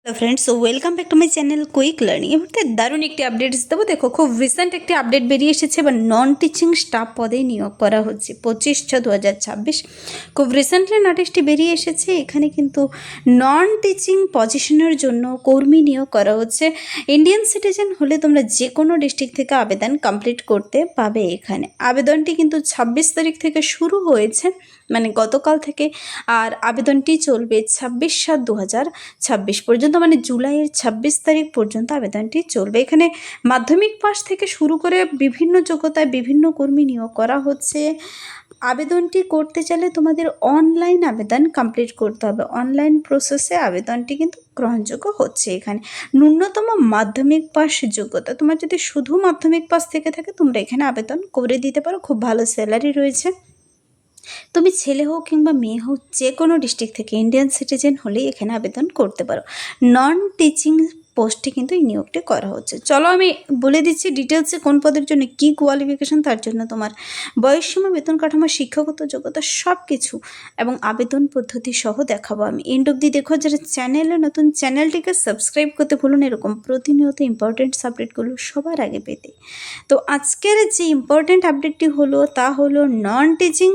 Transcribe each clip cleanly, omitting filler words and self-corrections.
Hello friends, welcome back to my channel quick learning. এই মুহূর্তে দারুণ একটি আপডেটস দেবো। দেখো, খুব রিসেন্ট একটি আপডেট বেরিয়ে এসেছে। এবার নন টিচিং স্টাফ পদে নিয়োগ করা হচ্ছে 25/6/2026। খুব রিসেন্টলি নোটিশটি বেরিয়ে এসেছে। এখানে কিন্তু নন টিচিং পজিশনের জন্য কর্মী নিয়োগ করা হচ্ছে। ইন্ডিয়ান সিটিজেন হলে তোমরা যে কোনো ডিস্ট্রিক্ট থেকে আবেদন কমপ্লিট করতে পাবে। এখানে আবেদনটি কিন্তু 26 তারিখ থেকে শুরু হয়েছে, মানে গতকাল থেকে, আর আবেদনটি চলবে 26/7/2026 পর্যন্ত, মানে জুলাইয়ের 26 তারিখ পর্যন্ত আবেদনটি চলবে। এখানে মাধ্যমিক পাস থেকে শুরু করে বিভিন্ন যোগ্যতায় বিভিন্ন কর্মী নিয়োগ করা হচ্ছে। আবেদনটি করতে চাইলে তোমাদের অনলাইন আবেদন কমপ্লিট করতে হবে। অনলাইন প্রসেসে আবেদনটি কিন্তু গ্রহণযোগ্য হচ্ছে। এখানে ন্যূনতম মাধ্যমিক পাস যোগ্যতা, তোমার যদি শুধু মাধ্যমিক পাস থেকে থাকে তোমরা এখানে আবেদন করে দিতে পারো। খুব ভালো স্যালারি রয়েছে। তুমি ছেলে হোক কিংবা মেয়ে হোক, যে কোনো ডিস্ট্রিক্ট থেকে ইন্ডিয়ান সিটিজেন হলেই এখানে আবেদন করতে পারো। নন টিচিং পোস্টে কিন্তু এই নিয়োগটি করা হচ্ছে। চলো আমি বলে দিচ্ছি ডিটেলসে কোন পদের জন্য কী কোয়ালিফিকেশান, তার জন্য তোমার বয়সসীমা, বেতন কাঠামো, শিক্ষাগত যোগ্যতা সব কিছু এবং আবেদন পদ্ধতি সহ দেখাবো আমি। এন্ড অবধি দেখো। যারা চ্যানেলে নতুন, চ্যানেলটিকে সাবস্ক্রাইব করতে ভুলুন এরকম প্রতিনিয়ত ইম্পর্টেন্ট আপডেটগুলো সবার আগে পেতে। তো আজকের যে ইম্পর্টেন্ট আপডেটটি হলো তা হলো নন টিচিং।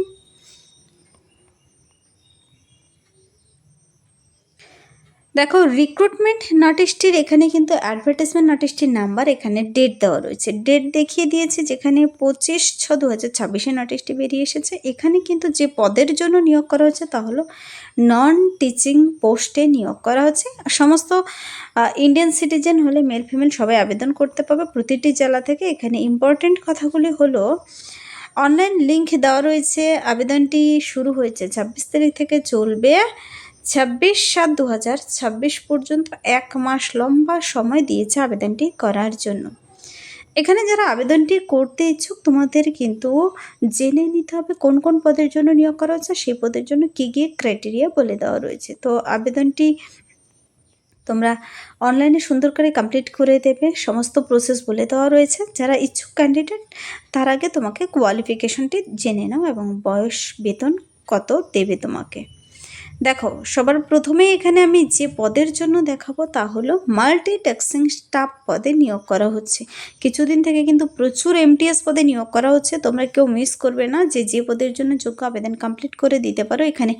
দেখো, রিক্রুটমেন্ট নোটিশটির এখানে কিন্তু অ্যাডভার্টাইজমেন্ট নোটিশটির নাম্বার, এখানে ডেট দেওয়া রয়েছে। ডেট দেখিয়ে দিয়েছে, যেখানে 25/6/2026 নোটিশটি বেরিয়ে এসেছে। এখানে কিন্তু যে পদের জন্য নিয়োগ করা হচ্ছে তা হলো নন টিচিং পোস্টে নিয়োগ করা হচ্ছে। সমস্ত ইন্ডিয়ান সিটিজেন হলে মেল ফিমেল সবাই আবেদন করতে পারবে প্রতিটি জেলা থেকে। এখানে ইম্পর্টেন্ট কথাগুলি হলো, অনলাইন লিঙ্ক দেওয়া রয়েছে। আবেদনটি শুরু হয়েছে 26 তারিখ থেকে, চলবে 26/7/2026 পর্যন্ত। 1 মাস লম্বা সময় দিয়েছে আবেদনটি করার জন্য। এখানে যারা আবেদনটি করতে ইচ্ছুক, তোমাদের কিন্তু জেনে নিতে হবে কোন কোন পদের জন্য নিয়োগ করা হচ্ছে, সেই পদের জন্য কী কী ক্রাইটেরিয়া বলে দেওয়া রয়েছে। তো আবেদনটি তোমরা অনলাইনে সুন্দর করে কমপ্লিট করে দেবে। সমস্ত প্রসেস বলে দেওয়া রয়েছে। যারা ইচ্ছুক ক্যান্ডিডেট, তার আগে তোমাকে কোয়ালিফিকেশনটি জেনে নাও এবং বয়স, বেতন কত দেবে তোমাকে। দেখো, সবার প্রথমে এখানে আমি যে পদের জন্য দেখাবো তা হলো মাল্টিটাস্কিং স্টাফ পদে নিয়োগ করা হচ্ছে। কিছুদিন থেকে কিন্তু প্রচুর এমটিএস পদে নিয়োগ করা হচ্ছে। তোমরা কেউ মিস করবে না, যে পদের জন্য যোগ্য আবেদন কমপ্লিট করে দিতে পারো। এখানে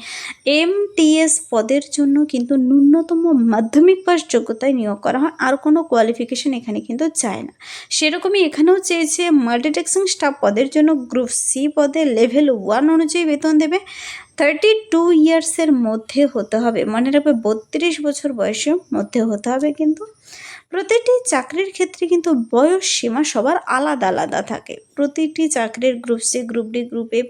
এমটিএস পদের জন্য কিন্তু ন্যূনতম মাধ্যমিক পাস যোগ্যতায় নিয়োগ করা হয়, আর কোনো কোয়ালিফিকেশন এখানে কিন্তু চায় না। সেরকমই এখানেও চেয়েছে মাল্টিটাস্কিং স্টাফ পদের জন্য গ্রুপ সি পদে লেভেল 1 অনুযায়ী বেতন দেবে। 32 ইয়ার্সের মধ্যে হতে হবে, মনে রাখবে 32 বছর বয়সের মধ্যে হতে হবে। কিন্তু প্রতিটি চাকরির ক্ষেত্রে কিন্তু বয়স সীমা সবার আলাদা আলাদা থাকে। প্রতিটি চাকরির group C, group D, group A,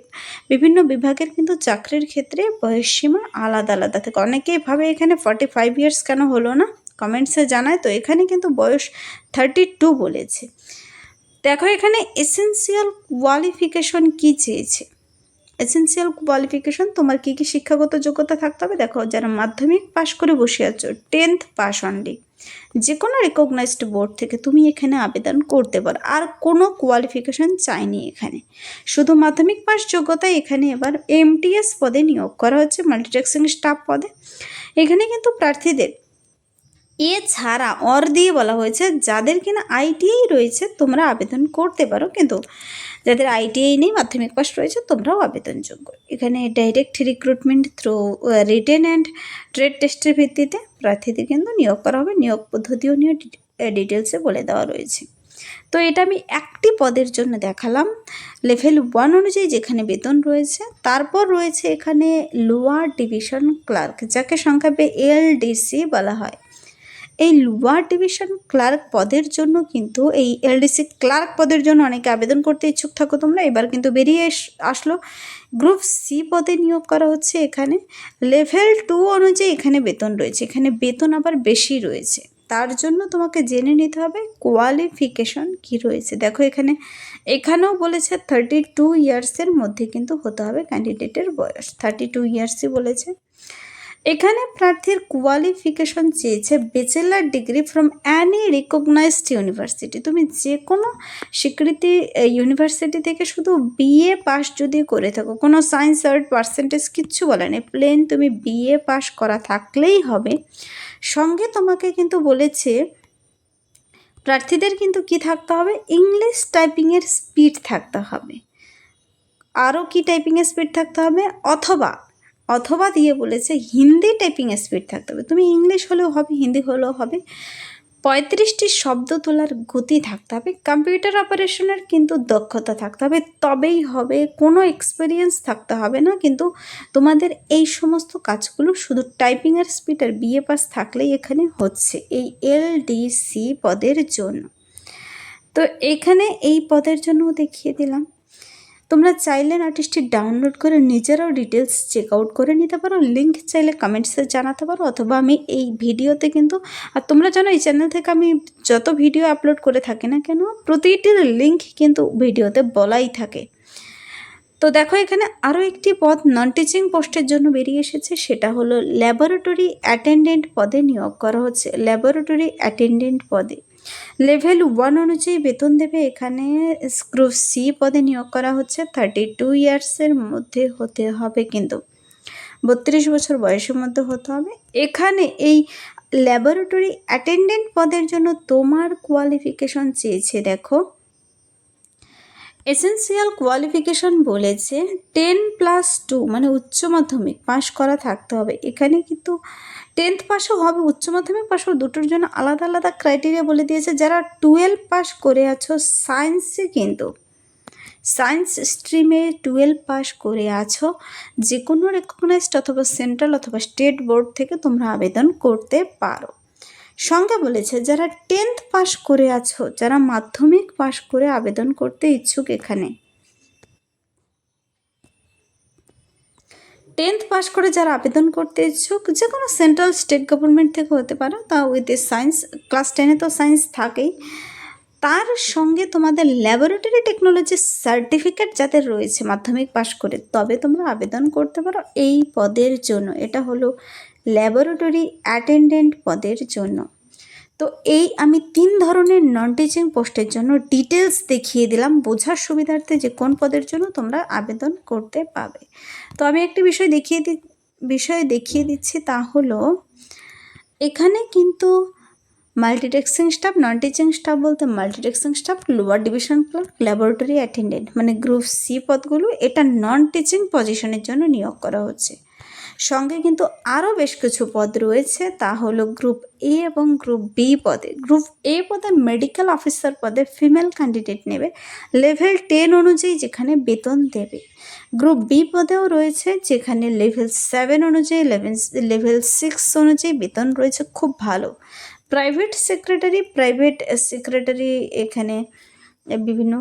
বিভিন্ন বিভাগের কিন্তু চাকরির ক্ষেত্রে বয়স সীমা আলাদা আলাদা থাকে। অনেকেই ভাবে এখানে 45 ইয়ার্স কেন হলো না, কমেন্টসে জানায়। তো এখানে কিন্তু বয়স 32 বলেছে। দেখো, এখানে এসেন্সিয়াল কোয়ালিফিকেশন কী চেয়েছে। এসেন্সিয়াল কোয়ালিফিকেশন, তোমার কী কী শিক্ষাগত যোগ্যতা থাকতে হবে। দেখো, যারা মাধ্যমিক পাশ করে বসে আছো, 10th পাস অনলি, যে কোনো রিকগনাইজড বোর্ড থেকে তুমি এখানে আবেদন করতে পারো। আর কোনো কোয়ালিফিকেশন চাইনি এখানে, শুধু মাধ্যমিক পাস যোগ্যতায় এখানে এবার এমটিএস পদে নিয়োগ করা হচ্ছে, মাল্টিটাস্কিং স্টাফ পদে। এখানে কিন্তু প্রার্থীদের এছাড়া দিয়ে বলা হয়েছে, যাদের কিনা আইটিআই রয়েছে তোমরা আবেদন করতে পারো, কিন্তু যাদের আইটিআই নেই, মাধ্যমিক পাস রয়েছে, তোমরাও আবেদনযোগ্য। এখানে direct recruitment through written and trade টেস্টের ভিত্তিতে প্রার্থীদের কিন্তু নিয়োগ করা হবে। নিয়োগ পদ্ধতিও নিয়ে ডিটেলসে বলে দেওয়া রয়েছে। তো এটা আমি একটি পদের জন্য দেখালাম, লেভেল 1 অনুযায়ী যেখানে বেতন রয়েছে। তারপর রয়েছে এখানে লোয়ার ডিভিশন ক্লার্ক, যাকে সংক্ষেপে এলডিসি বলা হয়। এই লোয়ার ডিভিশন ক্লার্ক পদের জন্য কিন্তু, এই এলডিসি ক্লার্ক পদের জন্য অনেকে আবেদন করতে ইচ্ছুক থাকো তোমরা। এবার কিন্তু বেরিয়ে আসলো, গ্রুপ সি পদে নিয়োগ করা হচ্ছে। এখানে লেভেল 2 অনুযায়ী এখানে বেতন রয়েছে। এখানে বেতন আবার বেশি রয়েছে, তার জন্য তোমাকে জেনে নিতে হবে কোয়ালিফিকেশন কি রয়েছে। দেখো, এখানেও বলেছে 32 ইয়ার্সের মধ্যে কিন্তু হতে হবে ক্যান্ডিডেটের বয়স। 32 ইয়ার্সই বলেছে। এখানে প্রার্থীর কোয়ালিফিকেশন চেয়েছে bachelor degree from any recognised university. তুমি যে কোনো স্বীকৃতি ইউনিভার্সিটি থেকে শুধু বিএ পাস যদি করে থাকো, কোনো সায়েন্স আর্ট পার্সেন্টেজ কিচ্ছু বলে নেই, প্লেন তুমি বিএ পাস করা থাকলেই হবে। সঙ্গে তোমাকে কিন্তু বলেছে প্রার্থীদের কিন্তু কি থাকতে হবে, ইংলিশ টাইপিংয়ের স্পিড থাকতে হবে। আরও কি টাইপিংয়ের স্পিড থাকতে হবে, অথবা দিয়ে বলেছে হিন্দি টাইপিংয়ের স্পিড থাকতে হবে। তুমি ইংলিশ হলেও হবে, হিন্দি হলেও হবে। 35টি শব্দ তোলার গতি থাকতে হবে। কম্পিউটার অপারেশনের কিন্তু দক্ষতা থাকতে হবে, তবেই হবে। কোনো এক্সপিরিয়েন্স থাকতে হবে না, কিন্তু তোমাদের এই সমস্ত কাজগুলো শুধু টাইপিংয়ের স্পিড আর বিএ পাস থাকলেই এখানে হচ্ছে এই এলডিসি পদের জন্য। তো এখানে এই পদের জন্য দেখিয়ে দিলাম। তোমরা চাইলে নোটিশটি ডাউনলোড করে নিজেরাও ডিটেলস চেক আউট করে নিতে পারো। লিঙ্ক চাইলে কমেন্টসে জানাতে পারো, অথবা আমি এই ভিডিওতে কিন্তু, আর তোমরা জানো এই চ্যানেল থেকে আমি যত ভিডিও আপলোড করে থাকি না কেন, প্রতিটির লিঙ্ক কিন্তু ভিডিওতে বলাই থাকে। তো দেখো এখানে আরও একটি পদ নন টিচিং পোস্টের জন্য বেরিয়ে এসেছে, সেটা হলো ল্যাবরেটরি অ্যাটেন্ডেন্ট পদে নিয়োগ করা হচ্ছে। ল্যাবরেটরি অ্যাটেন্ডেন্ট পদে লেভেল 1 অনুযায়ী বেতন দেবে। এখানে গ্রুপ সি পদে নিয়োগ করা হচ্ছে। 32 ইয়ার্সের মধ্যে হতে হবে, কিন্তু 32 বছর বয়সের মধ্যে হতে হবে। এখানে এই ল্যাবরেটরি অ্যাটেন্ডেন্ট পদের জন্য তোমার কোয়ালিফিকেশন চেয়েছে, দেখো এসেন্সিয়াল কোয়ালিফিকেশন বলেছে 10+2 মানে উচ্চ মাধ্যমিক পাশ করা থাকতে হবে। এখানে কিন্তু 10th পাসও হবে, উচ্চ মাধ্যমিক পাসও, দুটোর জন্য আলাদা আলাদা ক্রাইটেরিয়া বলে দিয়েছে। যারা 12 পাস করে আছো সায়েন্সে, কিন্তু সায়েন্স স্ট্রিমে 12 পাস করে আছো, যে কোনো রেকগনাইজড অথবা সেন্ট্রাল অথবা স্টেট বোর্ড থেকে তোমরা আবেদন করতে পারো। সঙ্গে বলেছে যারা 10th পাস করে আছো, যারা মাধ্যমিক পাস করে আবেদন করতে ইচ্ছুক, এখানে 10th পাস করে যারা আবেদন করতে ইচ্ছুক, যে কোনো সেন্ট্রাল স্টেট গভর্নমেন্ট থেকে হতে পারে, তা উইথ সায়েন্স, ক্লাস 10-এ তো সায়েন্স থাকেই। তার সঙ্গে তোমাদের ল্যাবরেটরি টেকনোলজি সার্টিফিকেট যাদের রয়েছে মাধ্যমিক পাস করে, তবে তোমরা আবেদন করতে পারো এই পদের জন্য। এটা হলো ল্যাবরেটরি অ্যাটেন্ডেন্ট পদের জন্য। তো এই আমি 3 ধরনের নন টিচিং পোস্টের জন্য ডিটেলস দেখিয়ে দিলাম বোঝার সুবিধার্থে, যে কোন পদের জন্য তোমরা আবেদন করতে পাবে। তো আমি একটি বিষয় দেখিয়ে দিচ্ছি, তা হলো এখানে কিন্তু multitasking staff, non teaching staff বলতে multitasking staff, lower division clerk, laboratory attendant, মানে গ্রুপ সি পদগুলো এটা নন টিচিং পজিশনের জন্য নিয়োগ করা হচ্ছে। সঙ্গে কিন্তু আরও বেশ কিছু পদ রয়েছে, তা হলো গ্রুপ এ এবং গ্রুপ বি পদে। গ্রুপ এ পদে মেডিকেল অফিসার পদে ফিমেল ক্যান্ডিডেট নেবে, লেভেল 10 অনুযায়ী যেখানে বেতন দেবে। গ্রুপ বি পদেও রয়েছে, যেখানে লেভেল 7 অনুযায়ী, লেভেল 6 অনুযায়ী বেতন রয়েছে, খুব ভালো। প্রাইভেট সেক্রেটারি এখানে বিভিন্ন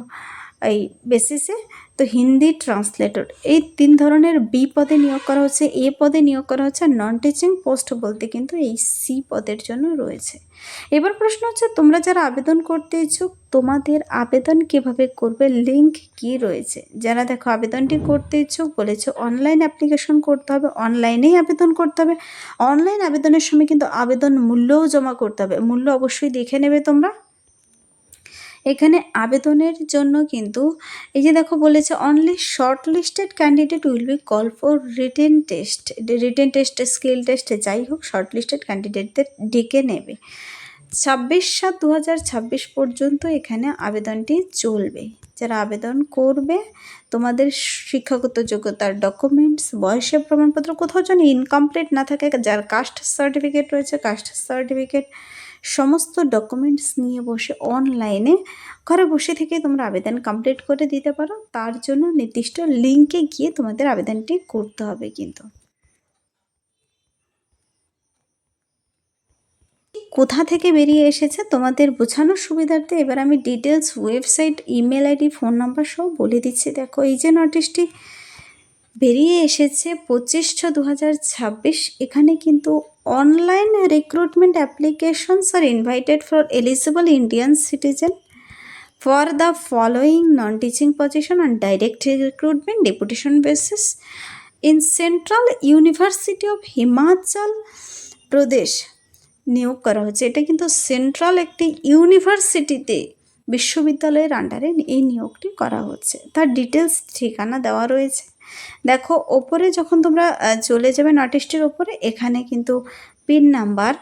এই বেসিসে, তো হিন্দি ট্রান্সলেটর, এই 3 ধরনের বি পদে নিয়োগ করা হচ্ছে। এ পদে নিয়োগ করা হচ্ছে। নন টিচিং পোস্ট বলতে কিন্তু এই সি পদের জন্য রয়েছে। এবার প্রশ্ন হচ্ছে, তোমরা যারা আবেদন করতে ইচ্ছুক, তোমাদের আবেদন কিভাবে করবে, লিঙ্ক কি রয়েছে। যারা দেখো আবেদনটি করতে ইচ্ছুক বলেছে অনলাইন অ্যাপ্লিকেশন করতে হবে, অনলাইনেই আবেদন করতে হবে। অনলাইন আবেদনের সময় কিন্তু আবেদন মূল্যও জমা করতে হবে, মূল্য অবশ্যই দেখে নেবে তোমরা। এখানে আবেদনের জন্য কিন্তু এই যে দেখো বলেছে only short listed candidate will be call for written test skill test, যাই হোক শর্ট লিস্টেড ক্যান্ডিডেটদের ডেকে নেবে। 26/7/2026 পর্যন্ত এখানে আবেদনটি চলবে। যারা আবেদন করবে, তোমাদের শিক্ষাগত যোগ্যতার ডকুমেন্টস, বয়সের প্রমাণপত্র, কোথাও যেন ইনকমপ্লিট না থাকে, যার কাস্ট সার্টিফিকেট রয়েছে কাস্ট সার্টিফিকেট, সমস্ত ডকুমেন্টস নিয়ে বসে অনলাইনে ঘরে বসে থেকে তোমরা আবেদন কমপ্লিট করে দিতে পারো। তার জন্য নির্দিষ্ট লিঙ্কে গিয়ে তোমাদের আবেদনটি করতে হবে। কিন্তু কোথা থেকে বেরিয়ে এসেছে তোমাদের বোঝানোর সুবিধার্থে এবার আমি details, website, email ID, phone number সব বলে দিচ্ছি। দেখো এই যে নোটিশটি বেরিয়ে এসেছে 25/6/2026, এখানে কিন্তু online recruitment applications are invited for eligible Indian citizen for the following non teaching position on direct recruitment deputation basis. In central university of Himachal Pradesh নিয়োগ করা হচ্ছে। এটা কিন্তু সেন্ট্রাল একটি ইউনিভার্সিটিতে বিশ্ববিদ্যালয়ের আন্ডারে এই নিয়োগটি করা হচ্ছে। তার ডিটেলস ঠিকানা দেওয়া রয়েছে। দেখো ওপরে যখন তোমরা চলে যাবে নোটিশটির ওপরে, এখানে কিন্তু pin number,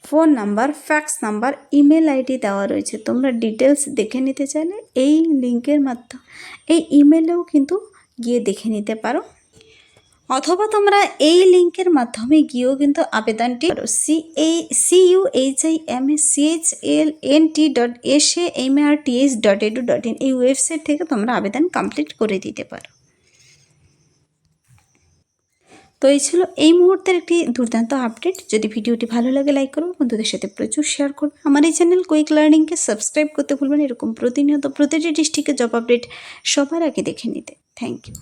phone number, fax number, email ID দেওয়া রয়েছে। তোমরা ডিটেলস দেখে নিতে চাইলে এই লিঙ্কের মাধ্যমে, এই ইমেলেও কিন্তু গিয়ে দেখে নিতে পারো, অথবা তোমরা এই লিঙ্কের মাধ্যমে গিয়েও কিন্তু আবেদনটি CHUHIMCHLNT.SAMARTH.edu.in এই ওয়েবসাইট থেকে তোমরা আবেদন কমপ্লিট করে দিতে পারো। তো এই ছিল এই মুহূর্তের একটি দুর্দান্ত আপডেট। যদি ভিডিওটি ভালো লাগে লাইক করো, বন্ধুদের সাথে প্রচুর শেয়ার করবে। আমার এই চ্যানেল কুইক লার্নিংকে সাবস্ক্রাইব করতে ভুলবেন এরকম প্রতিনিয়ত প্রতিটি ডিস্ট্রিক্টের জব আপডেট সবার আগে দেখে নিতে। Thank you.